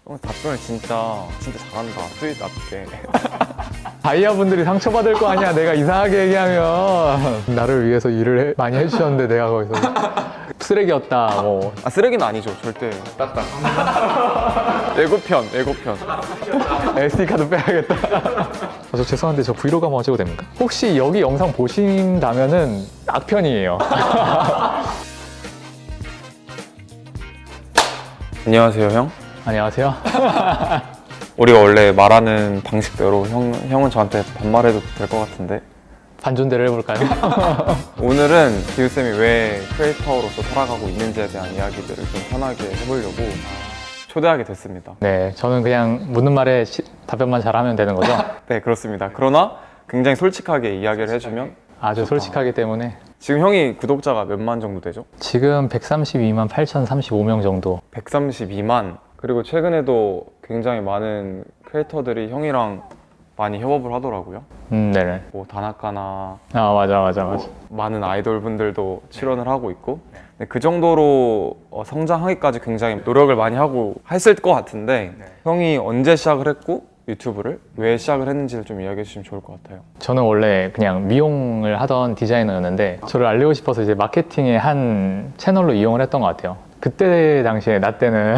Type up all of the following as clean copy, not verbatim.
답변을 진짜 잘한다. 스윗답게. 바이어분들이 상처받을 거 아니야. 내가 이상하게 얘기하면. 나를 위해서 일을 많이 해주셨는데 내가 거기서 쓰레기였다 뭐. 쓰레기는 아니죠. 절대. 딱딱. 예고편. SD카드 빼야겠다. 저 죄송한데 저 브이로그 한번 찍어도 됩니까? 혹시 여기 영상 보신다면은 악편이에요. 안녕하세요, 형. 안녕하세요. 우리가 원래 말하는 방식대로 형은 저한테 반말해도 될 것 같은데 반존대를 해볼까요? 오늘은 기우쌤이 왜 크리에이터로서 살아가고 있는지에 대한 이야기들을 좀 편하게 해보려고 초대하게 됐습니다. 네, 저는 그냥 묻는 말에 답변만 잘하면 되는 거죠? 네, 그렇습니다. 그러나 굉장히 솔직하게 이야기를 해주면 아주 솔직하기 때문에. 지금 형이 구독자가 몇만 정도 되죠? 지금 132만 8,035명 정도. 132만. 그리고 최근에도 굉장히 많은 크리에이터들이 형이랑 많이 협업을 하더라고요. 네네. 뭐 다나카나 맞아. 많은 아이돌 분들도 출연을 하고 있고 네, 그 정도로 성장하기까지 굉장히 노력을 많이 하고 했을 것 같은데 형이 언제 시작을 했고 유튜브를 왜 시작을 했는지를 좀 이야기해 주시면 좋을 것 같아요. 저는 원래 그냥 미용을 하던 디자이너였는데 저를 알리고 싶어서 이제 마케팅의 한 채널로 이용을 했던 것 같아요. 그때 당시에 나 때는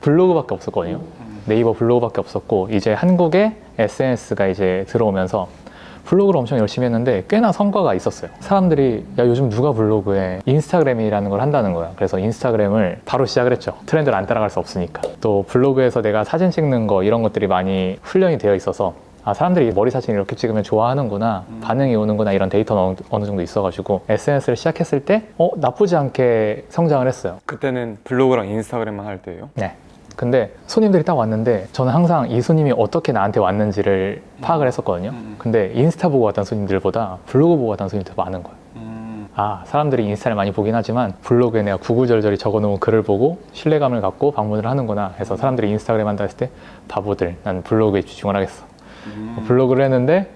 블로그밖에 없었거든요. 네이버 블로그밖에 없었고 이제 한국에 SNS가 이제 들어오면서 블로그를 엄청 열심히 했는데 꽤나 성과가 있었어요. 사람들이 야 요즘 누가 블로그에 인스타그램이라는 걸 한다는 거야. 그래서 인스타그램을 바로 시작을 했죠. 트렌드를 안 따라갈 수 없으니까. 또 블로그에서 내가 사진 찍는 거 이런 것들이 많이 훈련이 되어 있어서 사람들이 머리 사진 이렇게 찍으면 좋아하는구나, 반응이 오는구나 이런 데이터는 어느 정도 있어가지고 SNS를 시작했을 때 나쁘지 않게 성장을 했어요. 그때는 블로그랑 인스타그램만 할 때예요? 네. 근데 손님들이 딱 왔는데 저는 항상 이 손님이 어떻게 나한테 왔는지를 파악을 했었거든요. 근데 인스타 보고 왔던 손님들보다 블로그 보고 왔던 손님들이 더 많은 거예요. 사람들이 인스타를 많이 보긴 하지만 블로그에 내가 구구절절히 적어놓은 글을 보고 신뢰감을 갖고 방문을 하는구나 해서 사람들이 인스타그램 한다 했을 때 바보들, 난 블로그에 집중을 하겠어. 블로그를 했는데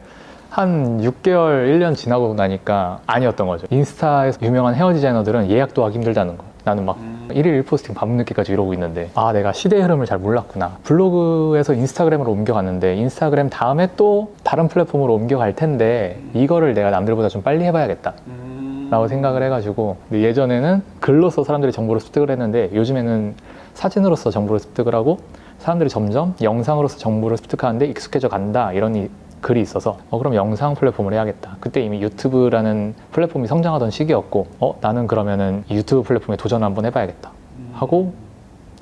한 6개월, 1년 지나고 나니까 아니었던 거죠. 인스타에서 유명한 헤어 디자이너들은 예약도 하기 힘들다는 거예요. 나는 막 1일 1포스팅 밤늦게까지 이러고 있는데 내가 시대의 흐름을 잘 몰랐구나. 블로그에서 인스타그램으로 옮겨갔는데 인스타그램 다음에 또 다른 플랫폼으로 옮겨갈 텐데 이거를 내가 남들보다 좀 빨리 해봐야겠다 라고 생각을 해가지고 예전에는 글로써 사람들이 정보를 습득을 했는데 요즘에는 사진으로서 정보를 습득을 하고 사람들이 점점 영상으로서 정보를 습득하는데 익숙해져 간다 이런 글이 있어서 그럼 영상 플랫폼을 해야겠다. 그때 이미 유튜브라는 플랫폼이 성장하던 시기였고 나는 그러면은 유튜브 플랫폼에 도전 한번 해봐야겠다 하고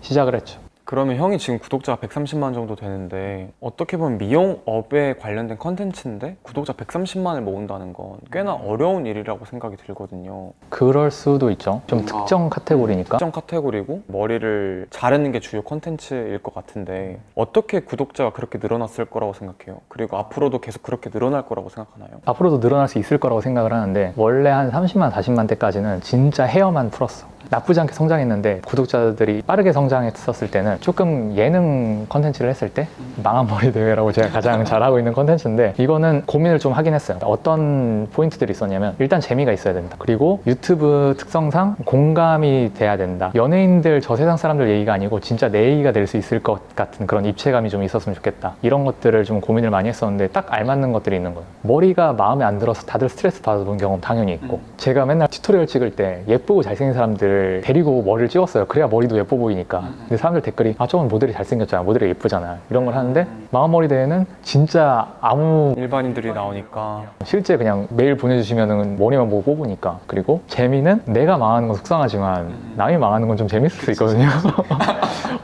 시작을 했죠. 그러면 형이 지금 구독자가 130만 정도 되는데 어떻게 보면 미용업에 관련된 컨텐츠인데 구독자 130만을 모은다는 건 꽤나 어려운 일이라고 생각이 들거든요. 그럴 수도 있죠. 좀 특정 카테고리니까. 특정 카테고리고 머리를 자르는 게 주요 컨텐츠일 것 같은데 어떻게 구독자가 그렇게 늘어났을 거라고 생각해요? 그리고 앞으로도 계속 그렇게 늘어날 거라고 생각하나요? 앞으로도 늘어날 수 있을 거라고 생각을 하는데 원래 한 30만, 40만 대까지는 진짜 헤어만 풀었어. 나쁘지 않게 성장했는데 구독자들이 빠르게 성장했었을 때는 조금 예능 컨텐츠를 했을 때 망한 머리 대회라고 제가 가장 잘하고 있는 컨텐츠인데 이거는 고민을 좀 하긴 했어요. 어떤 포인트들이 있었냐면 일단 재미가 있어야 된다. 그리고 유튜브 특성상 공감이 돼야 된다. 연예인들 저 세상 사람들 얘기가 아니고 진짜 내 얘기가 될 수 있을 것 같은 그런 입체감이 좀 있었으면 좋겠다. 이런 것들을 좀 고민을 많이 했었는데 딱 알맞는 것들이 있는 거예요. 머리가 마음에 안 들어서 다들 스트레스 받아본 경험 당연히 있고 제가 맨날 튜토리얼 찍을 때 예쁘고 잘생긴 사람들 데리고 머리를 찍었어요. 그래야 머리도 예뻐 보이니까. 근데 사람들 댓글이 저건 모델이 잘생겼잖아, 모델이 예쁘잖아 이런 걸 하는데 마음머리 대회는 진짜 아무 일반인들이 나오니까 실제 그냥 메일 보내주시면은 머리만 보고 뽑으니까. 그리고 재미는 내가 망하는 건 속상하지만 남이 망하는 건 좀 재밌을 수 있거든요.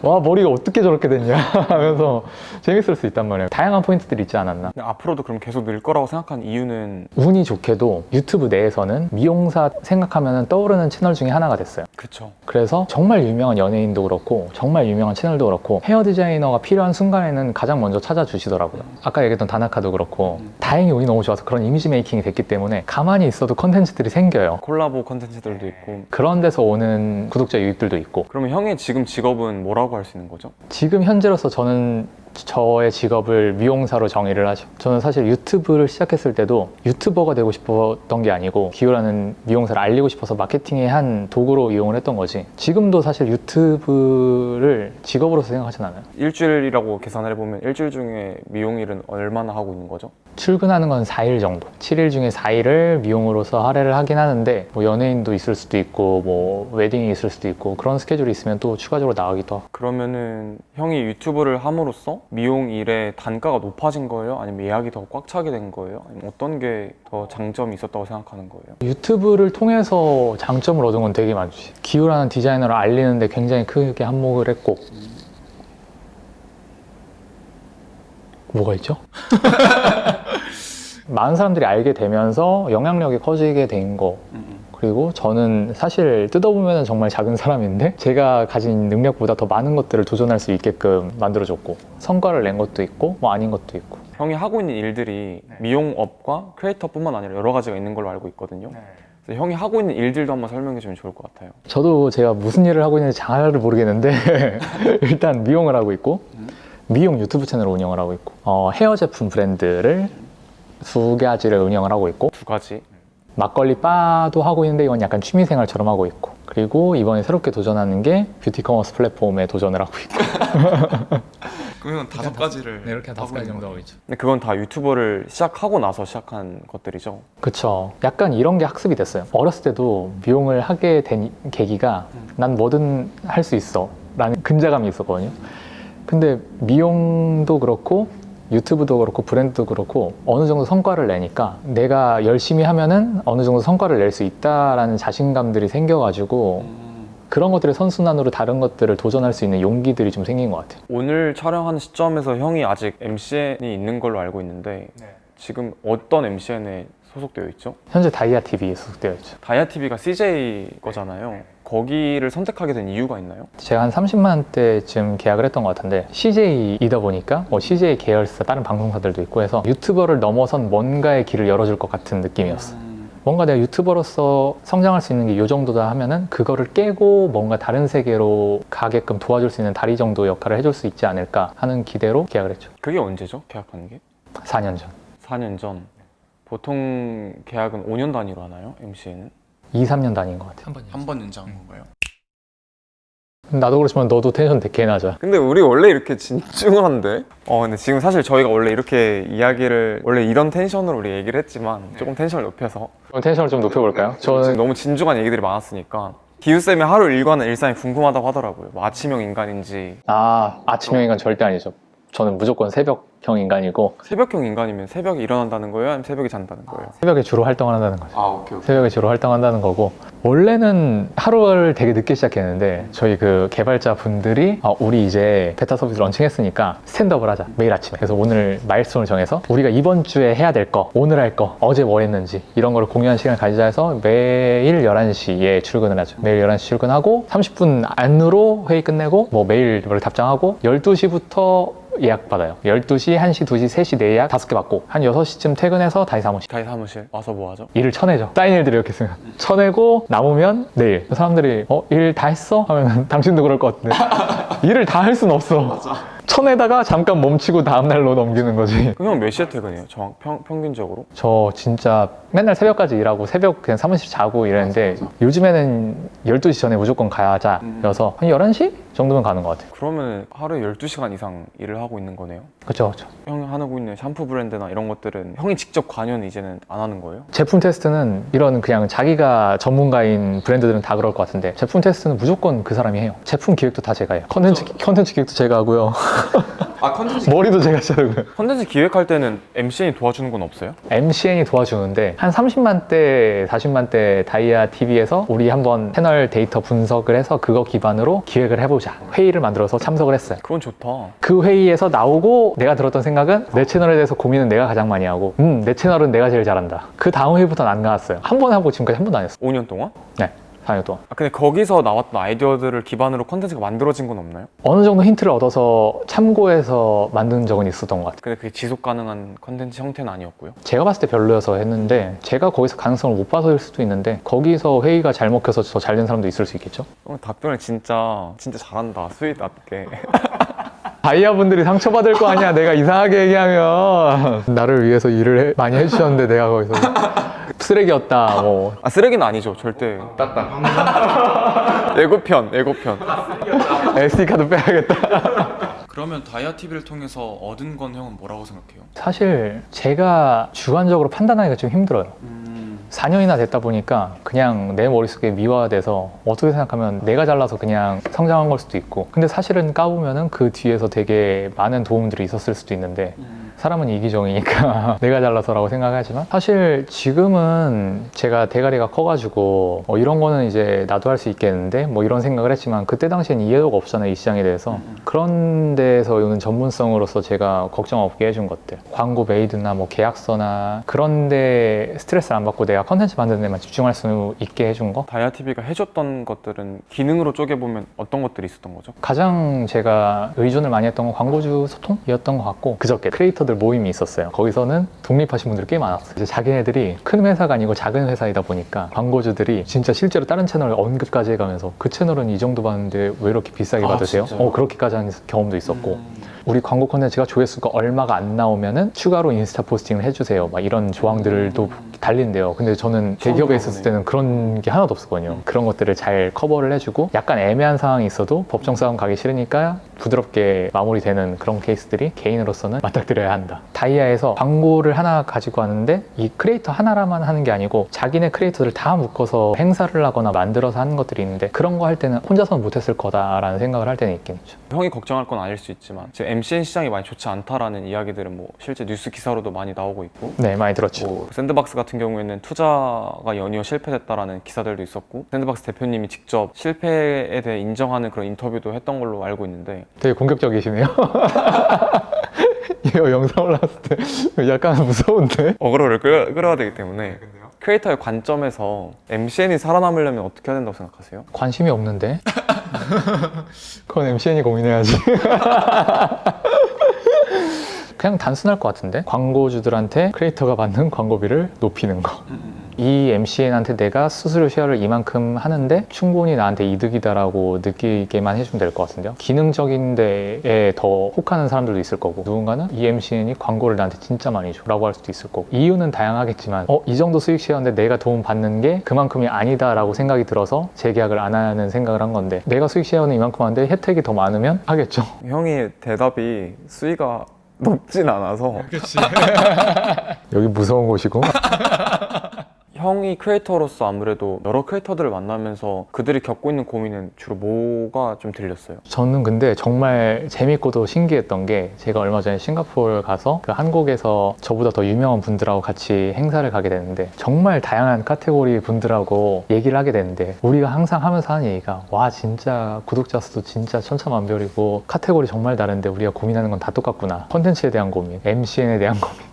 와 머리가 어떻게 저렇게 됐냐 하면서 재밌을 수 있단 말이에요. 다양한 포인트들이 있지 않았나. 앞으로도 그럼 계속 늘 거라고 생각한 이유는? 운이 좋게도 유튜브 내에서는 미용사 생각하면 떠오르는 채널 중에 하나가 됐어요. 그쵸. 그래서 정말 유명한 연예인도 그렇고 정말 유명한 채널도 그렇고 헤어 디자이너가 필요한 순간에는 가장 먼저 찾아주시더라고요. 아까 얘기했던 다나카도 그렇고 다행히 운이 너무 좋아서 그런 이미지 메이킹이 됐기 때문에 가만히 있어도 컨텐츠들이 생겨요. 콜라보 컨텐츠들도 있고 그런 데서 오는 구독자 유입들도 있고. 그러면 형의 지금 직업은 뭐라고 뭐라고 할 수 있는 거죠? 지금 현재로서 저는 저의 직업을 미용사로 정의를 하죠. 저는 사실 유튜브를 시작했을 때도 유튜버가 되고 싶었던 게 아니고 기호라는 미용사를 알리고 싶어서 마케팅의 한 도구로 이용을 했던 거지. 지금도 사실 유튜브를 직업으로서 생각하진 않아요. 일주일이라고 계산을 해보면 일주일 중에 미용일은 얼마나 하고 있는 거죠? 출근하는 건 4일 정도. 7일 중에 4일을 미용으로서 할애를 하긴 하는데 뭐 연예인도 있을 수도 있고 뭐 웨딩이 있을 수도 있고 그런 스케줄이 있으면 또 추가적으로 나가기도 하고. 그러면은 형이 유튜브를 함으로써 미용 일의 단가가 높아진 거예요? 아니면 예약이 더 꽉 차게 된 거예요? 아니면 어떤 게 더 장점이 있었다고 생각하는 거예요? 유튜브를 통해서 장점을 얻은 건 되게 많지. 기호라는 디자이너를 알리는데 굉장히 크게 한몫을 했고. 뭐가 있죠? 많은 사람들이 알게 되면서 영향력이 커지게 된 거. 그리고 저는 사실 뜯어보면 정말 작은 사람인데 제가 가진 능력보다 더 많은 것들을 도전할 수 있게끔 만들어줬고 성과를 낸 것도 있고 뭐 아닌 것도 있고. 형이 하고 있는 일들이 미용업과 크리에이터뿐만 아니라 여러 가지가 있는 걸로 알고 있거든요. 그래서 형이 하고 있는 일들도 한번 설명해 주면 좋을 것 같아요. 저도 제가 무슨 일을 하고 있는지 잘 모르겠는데 일단 미용을 하고 있고 미용 유튜브 채널을 운영을 하고 있고 헤어 제품 브랜드를 2가지를 운영을 하고 있고 2가지? 막걸리 바도 하고 있는데 이건 약간 취미생활처럼 하고 있고 그리고 이번에 새롭게 도전하는 게 뷰티 커머스 플랫폼에 도전을 하고 있고 그러면 5가지를 네, 이렇게 5가지 정도 하고 있죠. 근데 그건 다 유튜버를 시작하고 나서 시작한 것들이죠? 그쵸. 약간 이런 게 학습이 됐어요. 어렸을 때도 미용을 하게 된 계기가 난 뭐든 할 수 있어 라는 근자감이 있었거든요. 근데 미용도 그렇고 유튜브도 그렇고 브랜드도 그렇고 어느 정도 성과를 내니까 내가 열심히 하면은 어느 정도 성과를 낼 수 있다라는 자신감들이 생겨가지고 그런 것들의 선순환으로 다른 것들을 도전할 수 있는 용기들이 좀 생긴 것 같아요. 오늘 촬영하는 시점에서 형이 아직 MCN이 있는 걸로 알고 있는데 지금 어떤 MCN에 소속되어 있죠? 현재 다이아 TV에 소속되어 있죠. 다이아 TV가 CJ 거잖아요. 거기를 선택하게 된 이유가 있나요? 제가 한 30만 대쯤 계약을 했던 것 같은데 CJ이다 보니까 뭐 CJ 계열사 다른 방송사들도 있고 해서 유튜버를 넘어선 뭔가의 길을 열어줄 것 같은 느낌이었어요. 뭔가 내가 유튜버로서 성장할 수 있는 게 이 정도다 하면은 그거를 깨고 뭔가 다른 세계로 가게끔 도와줄 수 있는 다리 정도 역할을 해줄 수 있지 않을까 하는 기대로 계약을 했죠. 그게 언제죠? 계약하는 게? 4년 전. 4년 전. 보통 계약은 5년 단위로 하나요? MCN은? 2, 3년 다닌 것 같아요. 한 번 연장한 건가요? 나도 그렇지만 너도 텐션 되게 낮아. 근데 우리 원래 이렇게 진중한데? 근데 지금 사실 저희가 원래 이렇게 이야기를 원래 이런 텐션으로 우리 얘기를 했지만 조금 텐션을 높여서 그럼 텐션을 좀 높여볼까요? 지금 저는 너무 진중한 얘기들이 많았으니까 기우쌤의 하루 일과는 일상이 궁금하다고 하더라고요. 뭐 아침형 인간인지 아침형 인간 절대 아니죠. 저는 무조건 새벽형 인간이고 새벽형 인간이면 새벽에 일어난다는 거예요? 아니면 새벽에 잔다는 거예요? 새벽에 주로 활동을 한다는 거죠. 오케이. 새벽에 주로 활동한다는 거고 원래는 하루를 되게 늦게 시작했는데 저희 그 개발자 분들이 우리 이제 베타 서비스 런칭했으니까 스탠드업을 하자 매일 아침에. 그래서 오늘 마일스톤을 정해서 우리가 이번 주에 해야 될 거, 오늘 할 거, 어제 뭘 했는지 이런 거를 공유한 시간을 가지자 해서 매일 11시에 출근을 하죠. 매일 11시 출근하고 30분 안으로 회의 끝내고 뭐 메일 답장하고 12시부터 예약 받아요. 12시, 1시, 2시, 3시 네 예약 5개 받고 한 6시쯤 퇴근해서 다시 사무실. 다시 사무실 와서 뭐 하죠? 일을 쳐내죠. 쌓인 일들을 이렇게 쓰면 쳐내고 남으면 내일. 사람들이 일 다 했어? 하면 당신도 그럴 것 같은데 일을 다 할 순 없어. 쳐내다가 잠깐 멈추고 다음날로 넘기는 거지. 그럼 형 몇 시에 퇴근해요? 평균적으로? 저 진짜 맨날 새벽까지 일하고 새벽 그냥 사무실 자고 이랬는데 요즘에는 12시 전에 무조건 가자여서 한 11시 정도면 가는 것 같아요. 그러면 하루에 12시간 이상 일을 하고 있는 거네요? 그렇죠, 그렇죠. 형이 하고 있는 샴푸 브랜드나 이런 것들은 형이 직접 관여는 이제는 안 하는 거예요? 제품 테스트는 이런 그냥 자기가 전문가인 브랜드들은 다 그럴 것 같은데 제품 테스트는 무조건 그 사람이 해요. 제품 기획도 다 제가 해요. 컨텐츠 기획도 제가 하고요. 컨텐츠 머리도 제가 자르고요. 컨텐츠 기획할 때는 MCN이 도와주는 건 없어요? MCN이 도와주는데 한 30만 대, 40만 대 다이아 TV에서 우리 한번 채널 데이터 분석을 해서 그거 기반으로 기획을 해보자. 회의를 만들어서 참석을 했어요. 그건 좋다. 그 회의에서 나오고 내가 들었던 생각은 내 채널에 대해서 고민은 내가 가장 많이 하고 내 채널은 내가 제일 잘한다. 그 다음 회의부터는 안 나왔어요. 한 번 하고 지금까지 한 번도 안 했어요. 5년 동안? 네. 4년 동안. 근데 거기서 나왔던 아이디어들을 기반으로 컨텐츠가 만들어진 건 없나요? 어느 정도 힌트를 얻어서 참고해서 만든 적은 있었던 것 같아요. 근데 그게 지속 가능한 컨텐츠 형태는 아니었고요. 제가 봤을 때 별로여서 했는데 제가 거기서 가능성을 못 봐서일 수도 있는데 거기서 회의가 잘 먹혀서 더 잘 된 사람도 있을 수 있겠죠? 답변을 진짜 잘한다. 수위답게. 다이아 분들이 상처받을 거 아니야. 내가 이상하게 얘기하면 나를 위해서 일을 많이 해주셨는데 내가 거기서 쓰레기였다 뭐. 쓰레기는 아니죠. 절대. 예고편. SD카드 빼야겠다. 그러면 다이아 TV를 통해서 얻은 건 형은 뭐라고 생각해요? 사실 제가 주관적으로 판단하기가 좀 힘들어요. 4년이나 됐다 보니까 그냥 내 머릿속에 미화돼서 어떻게 생각하면 내가 잘나서 그냥 성장한 걸 수도 있고, 근데 사실은 까보면은 그 뒤에서 되게 많은 도움들이 있었을 수도 있는데 사람은 이기적이니까 내가 잘나서라고 생각하지만 사실 지금은 제가 대가리가 커가지고 이런 거는 이제 나도 할 수 있겠는데 뭐 이런 생각을 했지만 그때 당시엔 이해도가 없잖아요, 이 시장에 대해서. 그런 데서 오는 전문성으로서 제가 걱정 없게 해준 것들, 광고 메이드나 뭐 계약서나 그런 데 스트레스를 안 받고 내가 컨텐츠 만드는 데만 집중할 수 있게 해준 거. 다이아 TV가 해줬던 것들은 기능으로 쪼개보면 어떤 것들이 있었던 거죠? 가장 제가 의존을 많이 했던 건 광고주 소통이었던 것 같고, 그저께 크리에이터들 모임이 있었어요. 거기서는 독립하신 분들이 꽤 많았어요. 이제 자기네들이 큰 회사가 아니고 작은 회사이다 보니까 광고주들이 진짜 실제로 다른 채널 언급까지 해가면서 그 채널은 이 정도 받는데 왜 이렇게 비싸게 받으세요? 진짜요? 그렇게까지 한 경험도 있었고, 우리 광고 콘텐츠가 조회수가 얼마가 안 나오면은 추가로 인스타 포스팅을 해주세요. 막 이런 조항들도 달린대요. 근데 저는 대기업에 있었을 때는 그런 게 하나도 없었거든요. 그런 것들을 잘 커버를 해주고, 약간 애매한 상황이 있어도 법정 싸움 가기 싫으니까 부드럽게 마무리되는 그런 케이스들이 개인으로서는 맞닥뜨려야 한다. 다이아에서 광고를 하나 가지고 왔는데 이 크리에이터 하나라만 하는 게 아니고 자기네 크리에이터들 다 묶어서 행사를 하거나 만들어서 하는 것들이 있는데, 그런 거 할 때는 혼자서는 못했을 거다라는 생각을 할 때는 있긴 있죠. 형이 걱정할 건 아닐 수 있지만 지금 MCN 시장이 많이 좋지 않다라는 이야기들은 뭐 실제 뉴스 기사로도 많이 나오고 있고, 네, 많이 들었죠. 뭐 샌드박스 같은 경우에는 투자가 연이어 실패됐다라는 기사들도 있었고, 샌드박스 대표님이 직접 실패에 대해 인정하는 그런 인터뷰도 했던 걸로 알고 있는데. 되게 공격적이시네요. 이거 영상 올라왔을 때 약간 무서운데? 어그로를 끌어야 되기 때문에 크리에이터의 관점에서 MCN이 살아남으려면 어떻게 해야 된다고 생각하세요? 관심이 없는데? 그건 MCN이 고민해야지. 그냥 단순할 것 같은데? 광고주들한테 크리에이터가 받는 광고비를 높이는 거. 이 MCN한테 내가 수수료 쉐어를 이만큼 하는데 충분히 나한테 이득이다라고 느끼게만 해주면 될 것 같은데요. 기능적인 데에 더 혹하는 사람들도 있을 거고, 누군가는 이 MCN이 광고를 나한테 진짜 많이 줘 라고 할 수도 있을 거고, 이유는 다양하겠지만 이 정도 수익 쉐어인데 내가 도움 받는 게 그만큼이 아니다 라고 생각이 들어서 재계약을 안 하는 생각을 한 건데, 내가 수익 쉐어는 이만큼 하는데 혜택이 더 많으면 하겠죠. 형의 대답이 수위가 높진 않아서. 여기 무서운 곳이고. 형이 크리에이터로서 아무래도 여러 크리에이터들을 만나면서 그들이 겪고 있는 고민은 주로 뭐가 좀 들렸어요? 저는 근데 정말 재밌고도 신기했던 게, 제가 얼마 전에 싱가포르 가서 그 한국에서 저보다 더 유명한 분들하고 같이 행사를 가게 되는데, 정말 다양한 카테고리 분들하고 얘기를 하게 되는데, 우리가 항상 하면서 하는 얘기가, 와 진짜 구독자 수도 진짜 천차만별이고 카테고리 정말 다른데 우리가 고민하는 건 다 똑같구나. 콘텐츠에 대한 고민, MCN에 대한 고민,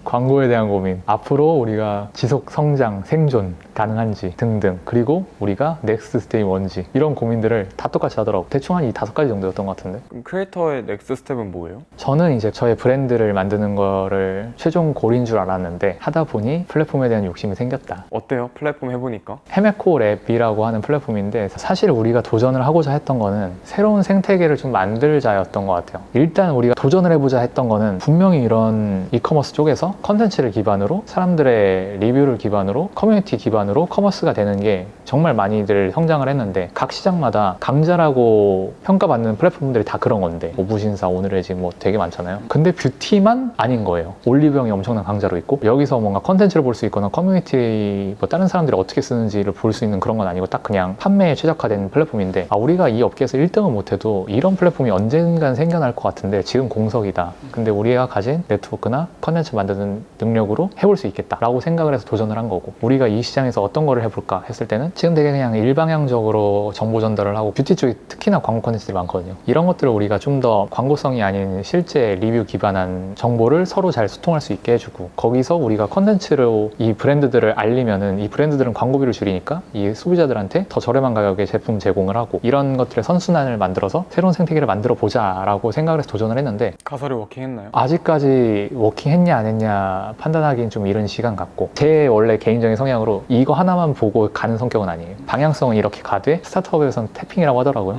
광고에 대한 고민, 앞으로 우리가 지속 성장, 생존 가능한지 등등, 그리고 우리가 넥스트 스텝이 뭔지, 이런 고민들을 다 똑같이 하더라고. 대충 한 이 5가지 정도였던 것 같은데. 그럼 크리에이터의 넥스트 스텝은 뭐예요? 저는 이제 저의 브랜드를 만드는 거를 최종 골인 줄 알았는데, 하다 보니 플랫폼에 대한 욕심이 생겼다. 어때요? 플랫폼 해보니까? 헤메코 랩이라고 하는 플랫폼인데, 사실 우리가 도전을 하고자 했던 거는 새로운 생태계를 좀 만들자였던 것 같아요. 일단 우리가 도전을 해보자 했던 거는 분명히 이런 이커머스 쪽에서 컨텐츠를 기반으로, 사람들의 리뷰를 기반으로, 커뮤니티 기반으로 커머스가 되는 게 정말 많이들 성장을 했는데, 각 시장마다 강자라고 평가받는 플랫폼들이 다 그런 건데, 뭐 무신사, 오늘의 집 뭐 되게 많잖아요. 근데 뷰티만 아닌 거예요. 올리브영이 엄청난 강자로 있고, 여기서 뭔가 컨텐츠를 볼 수 있거나 커뮤니티 뭐 다른 사람들이 어떻게 쓰는지를 볼 수 있는 그런 건 아니고, 딱 그냥 판매에 최적화된 플랫폼인데, 우리가 이 업계에서 1등은 못해도 이런 플랫폼이 언젠간 생겨날 것 같은데 지금 공석이다. 근데 우리가 가진 네트워크나 컨텐츠 만드는 있는 능력으로 해볼 수 있겠다라고 생각을 해서 도전을 한 거고, 우리가 이 시장에서 어떤 거를 해볼까 했을 때는 지금 되게 그냥 일방향적으로 정보 전달을 하고 뷰티 쪽이 특히나 광고 컨텐츠들이 많거든요. 이런 것들을 우리가 좀 더 광고성이 아닌 실제 리뷰 기반한 정보를 서로 잘 소통할 수 있게 해주고, 거기서 우리가 컨텐츠로 이 브랜드들을 알리면은 이 브랜드들은 광고비를 줄이니까 이 소비자들한테 더 저렴한 가격에 제품 제공을 하고, 이런 것들의 선순환을 만들어서 새로운 생태계를 만들어 보자라고 생각을 해서 도전을 했는데, 가설이 워킹했나요? 아직까지 워킹했냐 안 했냐 판단하기는 좀 이른 시간 같고, 제 원래 개인적인 성향으로 이거 하나만 보고 가는 성격은 아니에요. 방향성은 이렇게 가되 스타트업에서는 태핑이라고 하더라고요.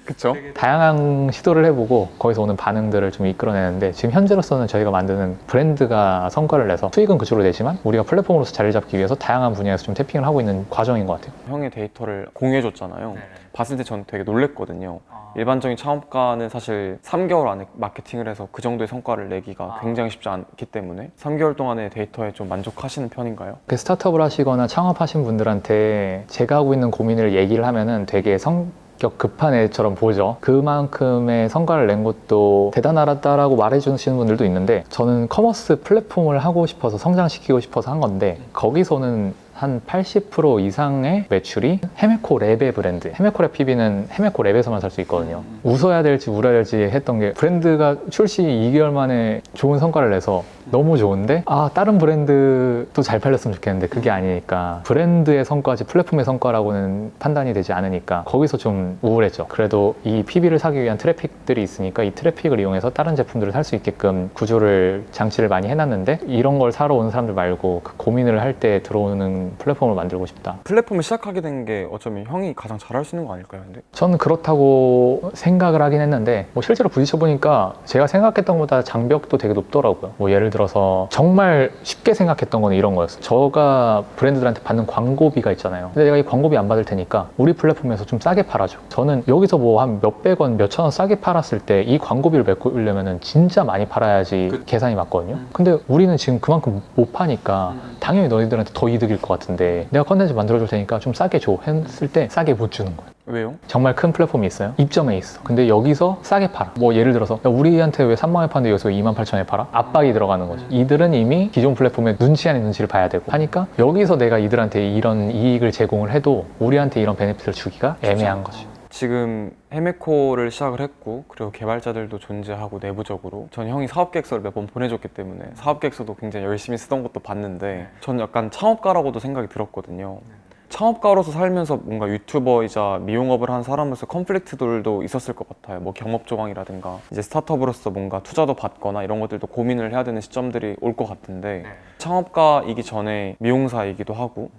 그쵸? 다양한 시도를 해보고 거기서 오는 반응들을 좀 이끌어내는데, 지금 현재로서는 저희가 만드는 브랜드가 성과를 내서 수익은 그쪽으로 내지만 우리가 플랫폼으로서 자리 잡기 위해서 다양한 분야에서 좀 태핑을 하고 있는 과정인 것 같아요. 형의 데이터를 공유해줬잖아요. 봤을 때 전 되게 놀랬거든요. 일반적인 창업가는 사실 3개월 안에 마케팅을 해서 그 정도의 성과를 내기가 굉장히 쉽지 않기 때문에 3개월 동안의 데이터에 좀 만족하시는 편인가요? 스타트업을 하시거나 창업하신 분들한테 제가 하고 있는 고민을 얘기를 하면은 되게 성격 급한 애처럼 보죠. 그만큼의 성과를 낸 것도 대단하다라고 말해주시는 분들도 있는데, 저는 커머스 플랫폼을 하고 싶어서 성장시키고 싶어서 한 건데, 거기서는 한 80% 이상의 매출이 헤메코 랩의 브랜드, 헤메코 랩 PB는 헤메코 랩에서만 살 수 있거든요. 웃어야 될지 울어야 될지 했던 게, 브랜드가 출시 2개월 만에 좋은 성과를 내서 너무 좋은데 다른 브랜드도 잘 팔렸으면 좋겠는데 그게 아니니까, 브랜드의 성과지 플랫폼의 성과라고는 판단이 되지 않으니까 거기서 좀 우울했죠. 그래도 이 PB를 사기 위한 트래픽들이 있으니까 이 트래픽을 이용해서 다른 제품들을 살 수 있게끔 구조를 장치를 많이 해놨는데, 이런 걸 사러 오는 사람들 말고 그 고민을 할 때 들어오는 플랫폼을 만들고 싶다. 플랫폼을 시작하게 된 게 어쩌면 형이 가장 잘할 수 있는 거 아닐까요? 근데? 저는 그렇다고 생각을 하긴 했는데, 실제로 부딪혀보니까 제가 생각했던 것보다 장벽도 되게 높더라고요. 예를 들어서 정말 쉽게 생각했던 건 이런 거였어요. 저가 브랜드들한테 받는 광고비가 있잖아요. 근데 내가 이 광고비 안 받을 테니까 우리 플랫폼에서 좀 싸게 팔아줘. 저는 여기서 한 몇백 원, 몇천 원 싸게 팔았을 때 이 광고비를 메꾸려면 진짜 많이 팔아야지 계산이 맞거든요. 근데 우리는 지금 그만큼 못 파니까 당연히 너희들한테 더 이득일 것 같은데 내가 컨텐츠 만들어줄 테니까 좀 싸게 줘 했을 때 싸게 못 주는 거예요. 왜요? 정말 큰 플랫폼이 있어요. 입점에 있어. 근데 여기서 싸게 팔아. 예를 들어서 야, 우리한테 왜 3만 원에 파는데 여기서 2만 8천 원에 팔아? 압박이 들어가는 거죠. 이들은 이미 기존 플랫폼에 눈치 아닌 눈치를 봐야 되고 하니까, 여기서 내가 이들한테 이런 이익을 제공을 해도 우리한테 이런 베네핏을 주기가 애매한 거죠. 지금 헤메코를 시작을 했고, 그리고 개발자들도 존재하고 내부적으로 전 형이 사업계획서를 몇 번 보내줬기 때문에 사업계획서도 굉장히 열심히 쓰던 것도 봤는데, 저는 약간 창업가라고도 생각이 들었거든요. 창업가로서 살면서 뭔가 유튜버이자 미용업을 한 사람으로서 컨플릭트들도 있었을 것 같아요. 경업 조항이라든가 이제 스타트업으로서 뭔가 투자도 받거나 이런 것들도 고민을 해야 되는 시점들이 올 것 같은데, 창업가이기 전에 미용사이기도 하고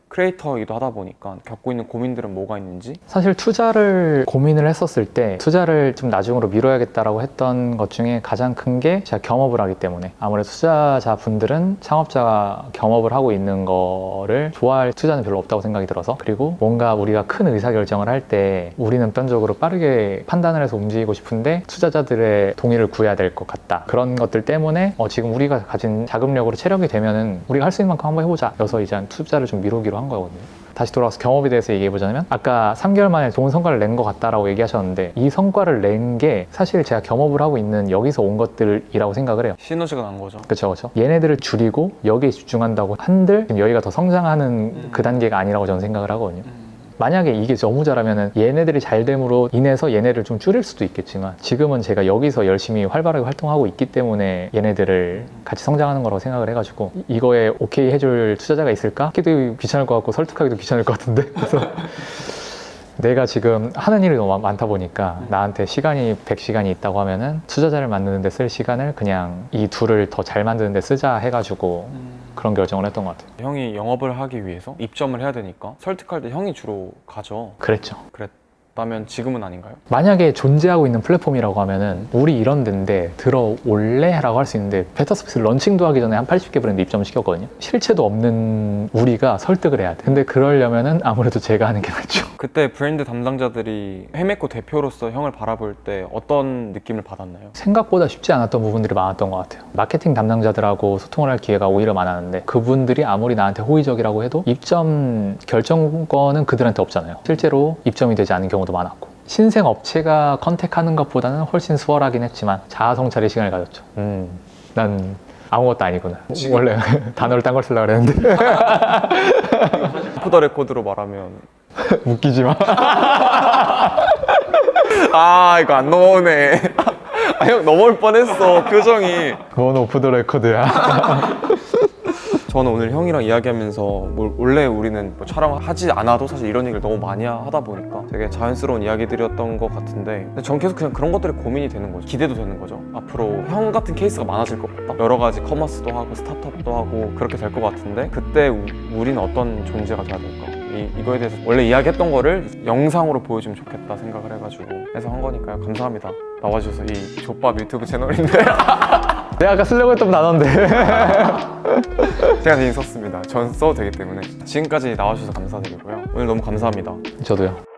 크리에이터이기도 하다 보니까 겪고 있는 고민들은 뭐가 있는지? 사실 투자를 고민을 했었을 때 투자를 좀 나중으로 미뤄야겠다라고 했던 것 중에 가장 큰 게 제가 겸업을 하기 때문에, 아무래도 투자자분들은 창업자가 겸업을 하고 있는 거를 좋아할 투자는 별로 없다고 생각이 들어서, 그리고 뭔가 우리가 큰 의사결정을 할 때 우리는 편적으로 빠르게 판단을 해서 움직이고 싶은데 투자자들의 동의를 구해야 될 것 같다. 그런 것들 때문에 지금 우리가 가진 자금력으로 체력이 되면은 우리가 할 수 있는 만큼 한번 해보자. 그래서 이제 투자를 좀 미루기로 한 거거든요. 다시 돌아와서 겸업에 대해서 얘기해보자면, 아까 3개월 만에 좋은 성과를 낸 것 같다라고 얘기하셨는데, 이 성과를 낸 게 사실 제가 겸업을 하고 있는 여기서 온 것들이라고 생각을 해요. 시너지가 난 거죠. 그쵸. 얘네들을 줄이고 여기에 집중한다고 한들 여기가 더 성장하는 그 단계가 아니라고 저는 생각을 하거든요. 만약에 이게 너무 잘하면 얘네들이 잘 됨으로 인해서 얘네를 좀 줄일 수도 있겠지만, 지금은 제가 여기서 열심히 활발하게 활동하고 있기 때문에 얘네들을 같이 성장하는 거라고 생각을 해가지고, 이거에 오케이 해줄 투자자가 있을까? 하기도 귀찮을 것 같고 설득하기도 귀찮을 것 같은데, 그래서 내가 지금 하는 일이 너무 많다 보니까 나한테 시간이 100시간이 있다고 하면은 투자자를 만드는 데 쓸 시간을 그냥 이 둘을 더 잘 만드는 데 쓰자 해가지고 그런 결정을 했던 것 같아요. 형이 영업을 하기 위해서 입점을 해야 되니까 설득할 때 형이 주로 가죠. 그랬죠. 그랬다면 지금은 아닌가요? 만약에 존재하고 있는 플랫폼이라고 하면은 우리 이런 데인데 들어올래? 라고 할 수 있는데, 베타 서비스 런칭도 하기 전에 한 80개 브랜드 입점을 시켰거든요. 실체도 없는 우리가 설득을 해야 돼. 근데 그러려면은 아무래도 제가 하는 게 낫죠. 그때 브랜드 담당자들이 헤메코 대표로서 형을 바라볼 때 어떤 느낌을 받았나요? 생각보다 쉽지 않았던 부분들이 많았던 것 같아요. 마케팅 담당자들하고 소통을 할 기회가 오히려 많았는데, 그분들이 아무리 나한테 호의적이라고 해도 입점 결정권은 그들한테 없잖아요. 실제로 입점이 되지 않은 경우도 많았고, 신생 업체가 컨택하는 것보다는 훨씬 수월하긴 했지만 자아 성찰의 시간을 가졌죠. 난 아무것도 아니구나. 원래 단어를 딴 걸 쓰려고 그랬는데. 오프 더 레코드로 말하면 웃기지 마. 아 이거 안 넘어오네. 아 형 넘어올 뻔했어 표정이. 뭔 오프 더 레코드야. 저는 오늘 형이랑 이야기하면서 원래 우리는 뭐 촬영하지 않아도 사실 이런 얘기를 너무 많이 하다 보니까 되게 자연스러운 이야기들이었던 것 같은데 근데 전 계속 그냥 그런 것들이 고민이 되는 거죠. 기대도 되는 거죠. 앞으로 형 같은 케이스가 많아질 것 같다. 여러 가지 커머스도 하고 스타트업도 하고 그렇게 될 것 같은데 그때 우리는 어떤 존재가 돼야 될까? 이거에 대해서 원래 이야기했던 거를 영상으로 보여주면 좋겠다 생각을 해가지고 해서 한 거니까요. 감사합니다. 나와주셔서 이 족밥 유튜브 채널인데 내가 아까 쓰려고 했던 단어인데. 제가 대신 썼습니다. 전 써도 되기 때문에 지금까지 나와주셔서 감사드리고요. 오늘 너무 감사합니다. 저도요.